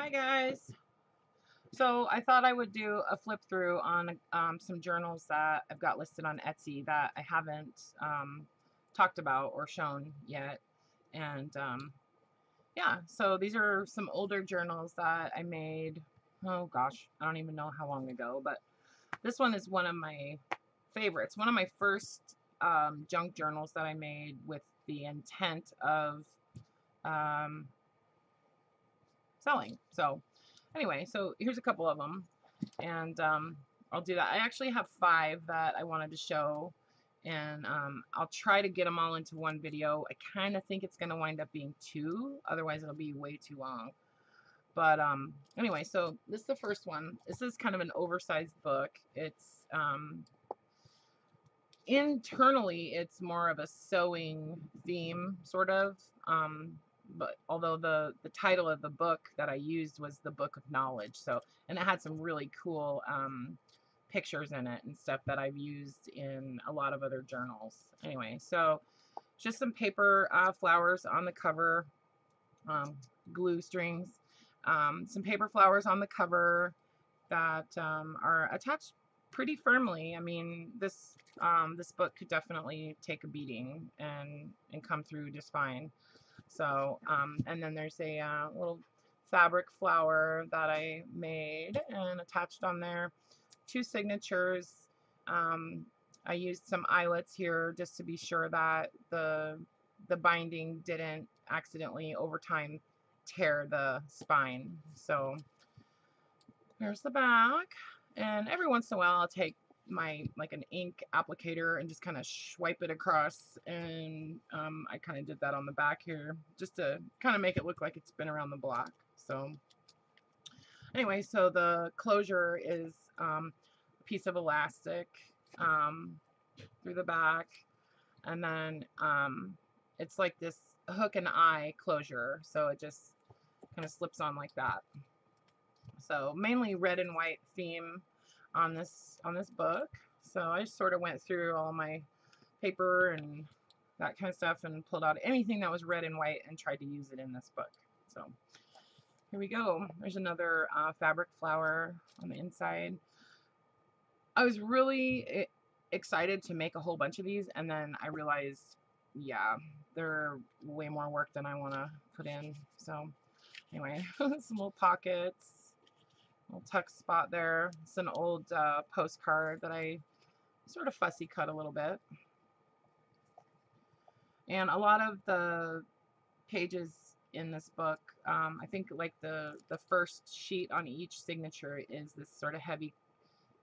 Hi guys. So I thought I would do a flip through on some journals that I've got listed on Etsy that I haven't talked about or shown yet. And yeah, so these are some older journals that I made, oh gosh, I don't even know how long ago, but this one is one of my favorites. One of my first junk journals that I made with the intent of um, selling. So anyway, so here's a couple of them, and I'll do that. I actually have 5 that I wanted to show, and I'll try to get them all into one video. I kind of think it's going to wind up being 2, otherwise it'll be way too long. But anyway, so this is the first one. This is kind of an oversized book. It's internally it's more of a sewing theme, sort of. But although the title of the book that I used was the Book of Knowledge, so, and it had some really cool pictures in it and stuff that I've used in a lot of other journals. Anyway, so just some paper flowers on the cover, glue strings, some paper flowers on the cover that are attached pretty firmly. I mean, this book could definitely take a beating and come through just fine. So, and then there's a little fabric flower that I made and attached on there. 2 signatures. I used some eyelets here just to be sure that the binding didn't accidentally over time tear the spine. So there's the back, and every once in a while I'll take my an ink applicator and just kind of swipe it across, and I kind of did that on the back here just to kind of make it look like it's been around the block. So anyway, so the closure is a piece of elastic through the back, and then it's like this hook and eye closure, so it just kind of slips on like that. So mainly red and white theme on this book. So I just sort of went through all my paper and that kind of stuff and pulled out anything that was red and white and tried to use it in this book. So here we go. There's another fabric flower on the inside. I was really excited to make a whole bunch of these, and then I realized, yeah, they're way more work than I want to put in. So anyway, some little pockets, little tuck spot there. It's an old postcard that I sort of fussy cut a little bit. And a lot of the pages in this book, I think like the first sheet on each signature is this sort of heavy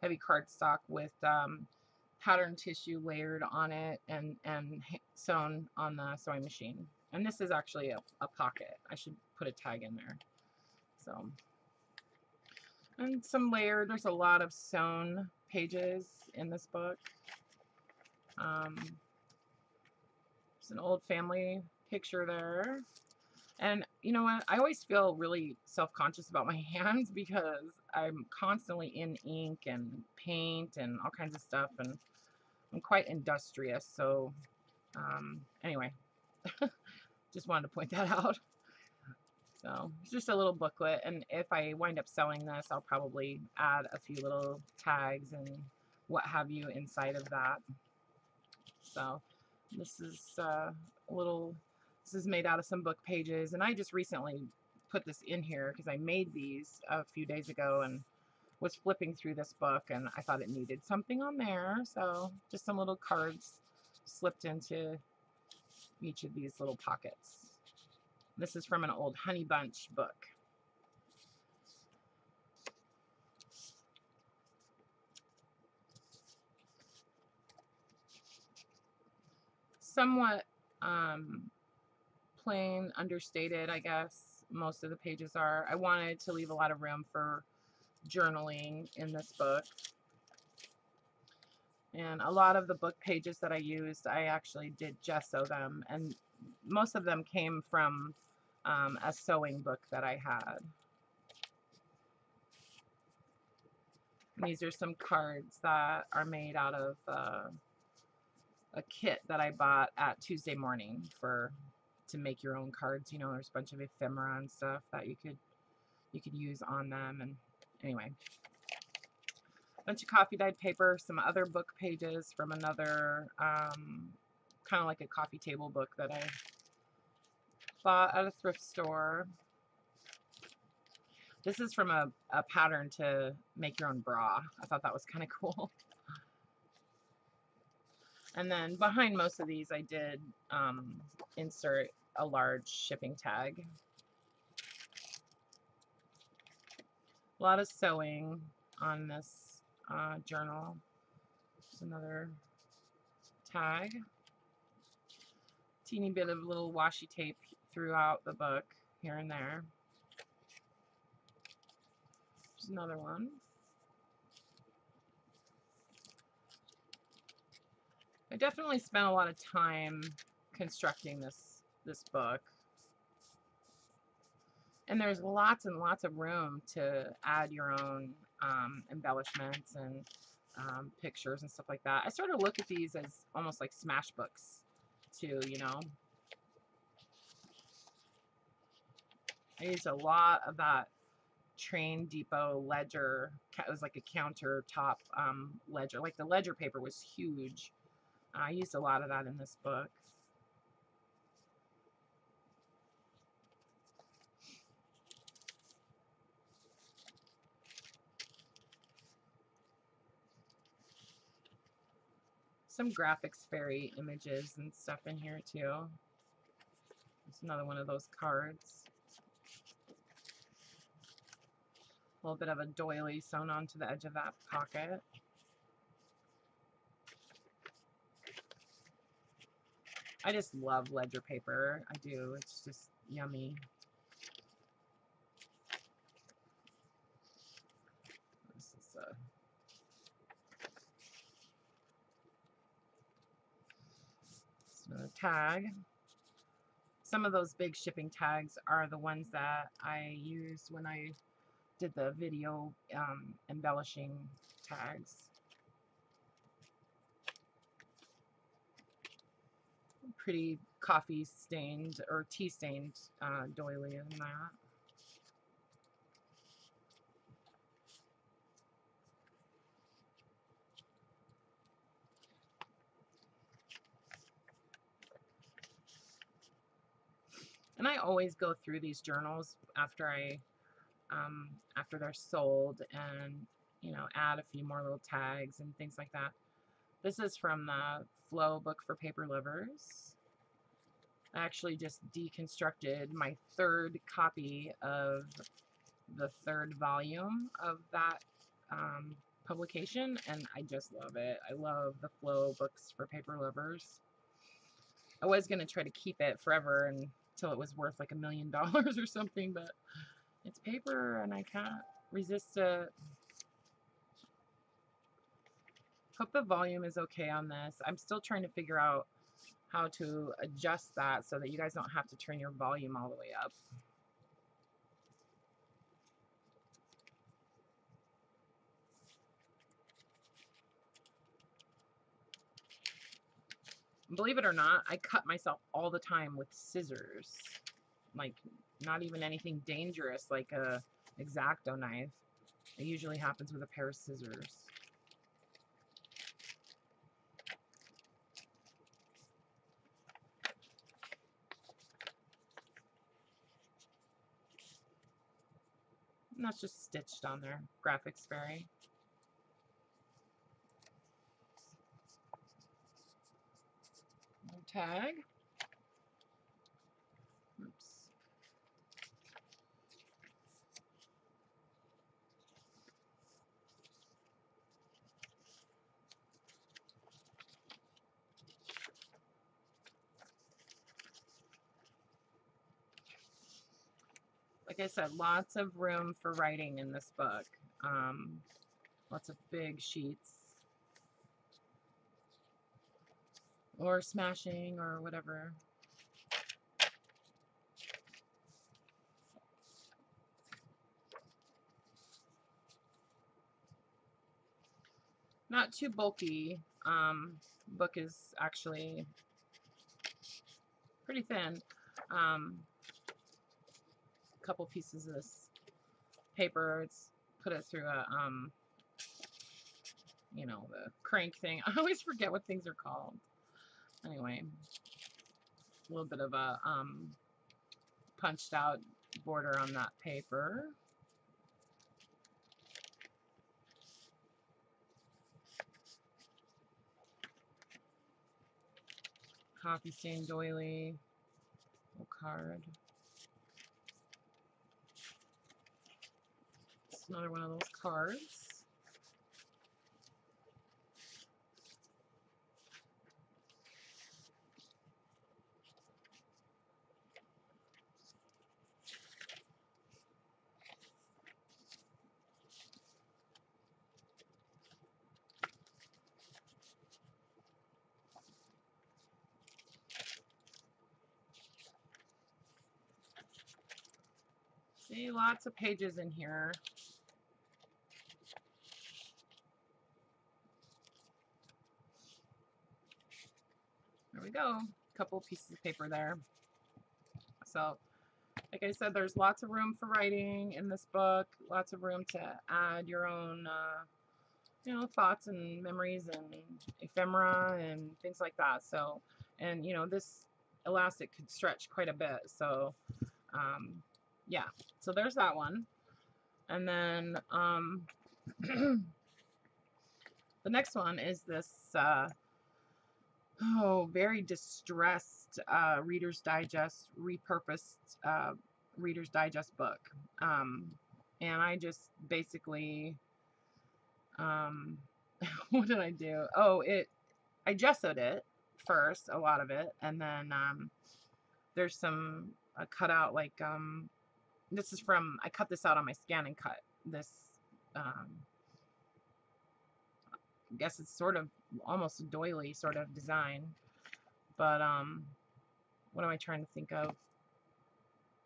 cardstock with pattern tissue layered on it and sewn on the sewing machine. And this is actually a pocket. I should put a tag in there. So, and some layered, there's a lot of sewn pages in this book. There's an old family picture there. And you know what? I always feel really self-conscious about my hands because I'm constantly in ink and paint and all kinds of stuff, and I'm quite industrious. So anyway, just wanted to point that out. So it's just a little booklet, and if I wind up selling this, I'll probably add a few little tags and what have you inside of that. So this is this is made out of some book pages, and I just recently put this in here because I made these a few days ago and was flipping through this book, and I thought it needed something on there, so just some little cards slipped into each of these little pockets. This is from an old Honey Bunch book. Somewhat plain, understated, I guess most of the pages are. I wanted to leave a lot of room for journaling in this book. And a lot of the book pages that I used, I actually did gesso them, and most of them came from a sewing book that I had. And these are some cards that are made out of a kit that I bought at Tuesday Morning to make your own cards. You know, there's a bunch of ephemera and stuff that you could you could use on them. And anyway, a bunch of coffee dyed paper, some other book pages from another kind of like a coffee table book that I bought at a thrift store. This is from a pattern to make your own bra. I thought that was kind of cool. And then behind most of these, I did insert a large shipping tag. A lot of sewing on this journal. There's another tag. Teeny bit of little washi tape throughout the book, here and there. There's another one. I definitely spent a lot of time constructing this book. And there's lots and lots of room to add your own embellishments and pictures and stuff like that. I sort of look at these as almost like smash books too, you know. I used a lot of that Train Depot ledger. It was like a countertop ledger. Like the ledger paper was huge. I used a lot of that in this book. Some graphics fairy images and stuff in here too. There's another one of those cards. A little bit of a doily sewn onto the edge of that pocket. I just love ledger paper. I do. It's just yummy. This is another tag. Some of those big shipping tags are the ones that I used when I did the video embellishing tags. Pretty coffee stained or tea stained doily in that. And I always go through these journals after after they're sold, and you know, add a few more little tags and things like that. This is from the Flow book for paper lovers. I actually just deconstructed my third copy of the third volume of that publication, and I just love it. I love the Flow books for paper lovers. I was going to try to keep it forever until it was worth like $1 million or something, but it's paper and I can't resist it. Hope the volume is okay on this. I'm still trying to figure out how to adjust that so that you guys don't have to turn your volume all the way up. Believe it or not, I cut myself all the time with scissors. Like, not even anything dangerous like a X-Acto knife. It usually happens with a pair of scissors. And that's just stitched on there. Graphics fairy. Tag. Oops. Like I said, lots of room for writing in this book. Lots of big sheets. Or smashing or whatever. Not too bulky. Book is actually pretty thin. A couple pieces of this paper. It's put it through a you know, the crank thing. I always forget what things are called. Anyway, a little bit of a punched out border on that paper. Coffee stain doily, little card. It's another one of those cards. See, lots of pages in here. There we go. A couple pieces of paper there. So, like I said, there's lots of room for writing in this book. Lots of room to add your own, you know, thoughts and memories and ephemera and things like that. So, and you know, this elastic could stretch quite a bit. So, yeah. So there's that one. And then the next one is this very distressed Reader's Digest, repurposed Reader's Digest book. And I just basically, what did I do? Oh, I gessoed it first, a lot of it, and then there's some cut out, like, this is from, I cut this out on my Scan and Cut. This, I guess it's sort of almost a doily sort of design, but what am I trying to think of?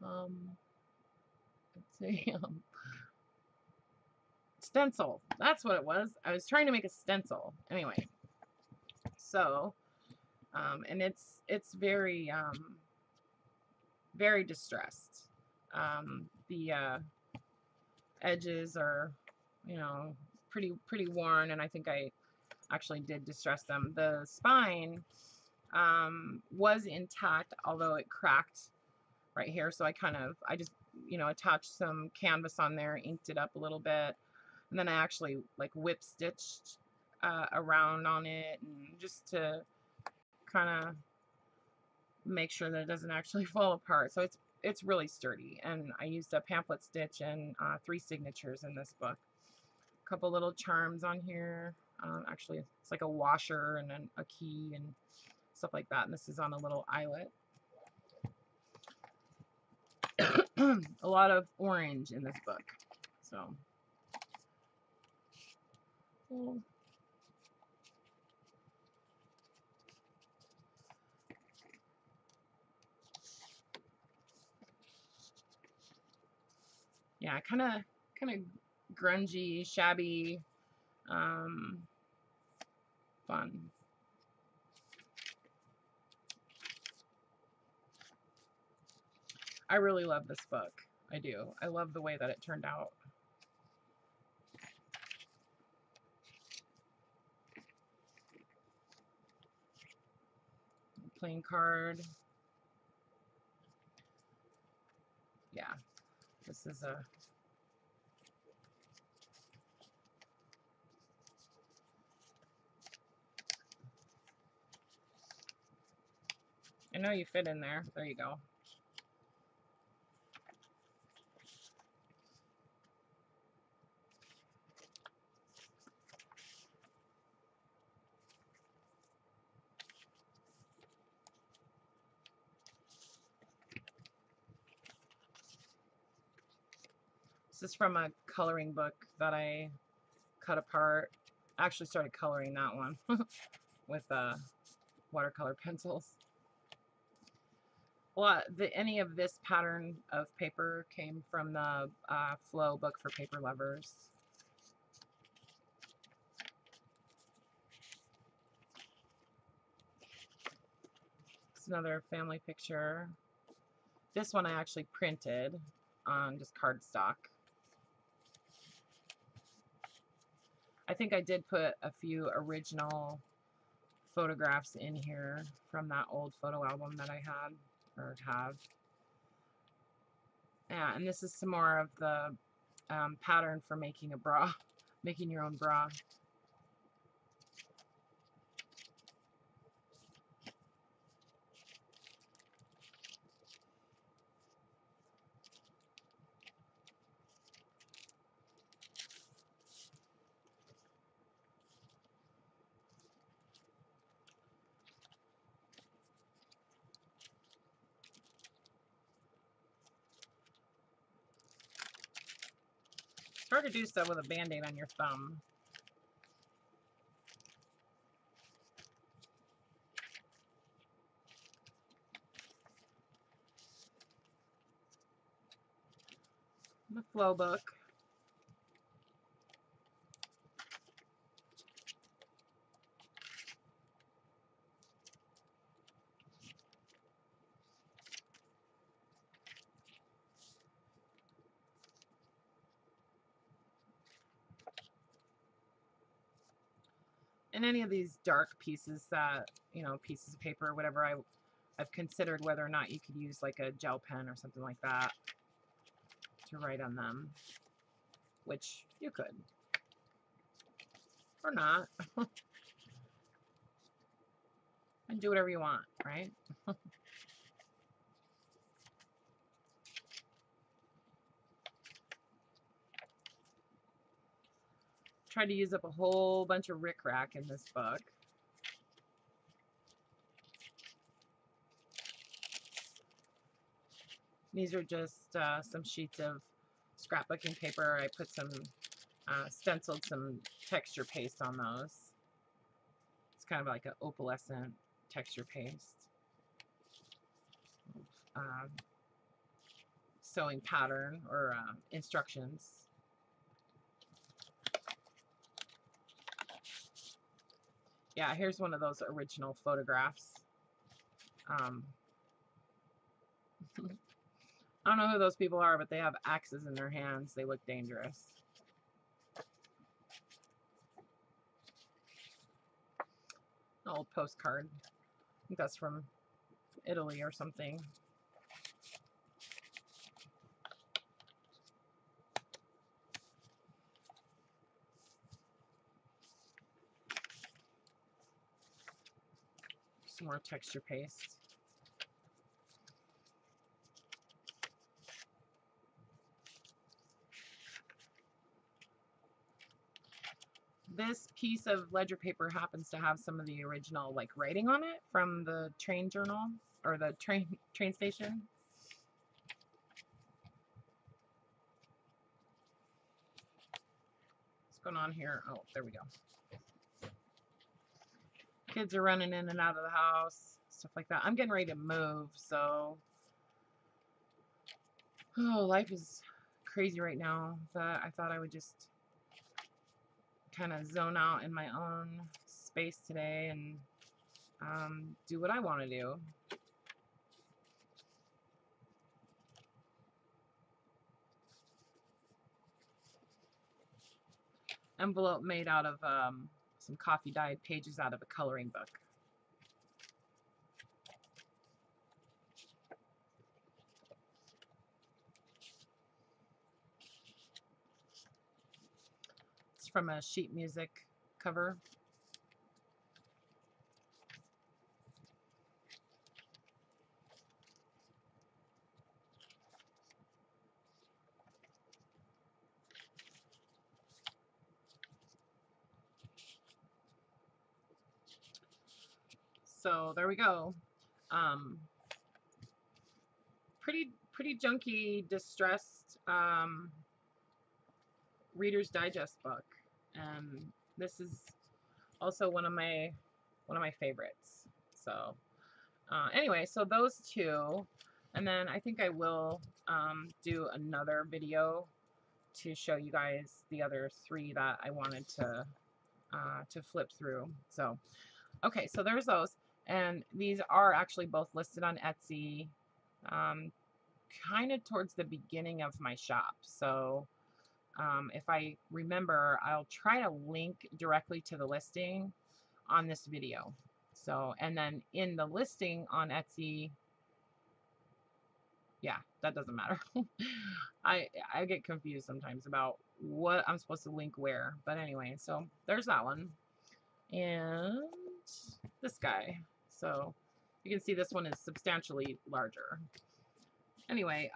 Let's see, stencil. That's what it was. I was trying to make a stencil. Anyway, so, and it's very very distressed. The edges are, you know, pretty worn, and I think I actually did distress them. The spine was intact, although it cracked right here. So I just, you know, attached some canvas on there, inked it up a little bit, and then I actually like whip stitched around on it, and just to kind of make sure that it doesn't actually fall apart. So it's really sturdy, and I used a pamphlet stitch and 3 signatures in this book. A couple little charms on here. Actually, it's like a washer and then a key and stuff like that. And this is on a little eyelet. A lot of orange in this book. So, cool. Yeah, kind of grungy, shabby, fun. I really love this book. I do. I love the way that it turned out. Plain card. Yeah, this is a I know you fit in there. There you go. This is from a coloring book that I cut apart. I actually started coloring that one with watercolor pencils. Well, any of this pattern of paper came from the Flow book for paper lovers. It's another family picture. This one I actually printed on just cardstock. I think I did put a few original photographs in here from that old photo album that I had or have. Yeah, and this is some more of the pattern for making a bra, making your own bra. It's hard to do stuff with a band-aid on your thumb. The flow book. And any of these dark pieces that, you know, pieces of paper or whatever, I've considered whether or not you could use like a gel pen or something like that to write on them, which you could. Or not. And do whatever you want, right? Tried to use up a whole bunch of rickrack in this book. These are just some sheets of scrapbooking paper. I put some, stenciled some texture paste on those. It's kind of like an opalescent texture paste. Sewing pattern or instructions. Yeah, here's one of those original photographs. I don't know who those people are, but they have axes in their hands. They look dangerous. An old postcard. I think that's from Italy or something. Some more texture paste. This piece of ledger paper happens to have some of the original like writing on it from the train journal or the train station. What's going on here? Oh, there we go. Kids are running in and out of the house, stuff like that. I'm getting ready to move, so life is crazy right now. But I thought I would just kind of zone out in my own space today and do what I want to do. Envelope made out of some coffee dyed pages out of a coloring book. It's from a sheet music cover. So there we go. Pretty junky, distressed Reader's Digest book, and this is also one of my favorites. So anyway, so those two, and then I think I will do another video to show you guys the other three that I wanted to flip through. So okay, so there's those, and these are actually both listed on Etsy, kind of towards the beginning of my shop. So if I remember, I'll try to link directly to the listing on this video. So, and then in the listing on Etsy, yeah, that doesn't matter. I get confused sometimes about what I'm supposed to link where. But anyway, so there's that one. And this guy. So you can see this one is substantially larger. Anyway,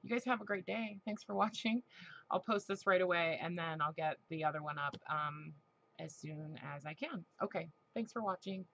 you guys have a great day. Thanks for watching. I'll post this right away, and then I'll get the other one up as soon as I can. Okay, thanks for watching.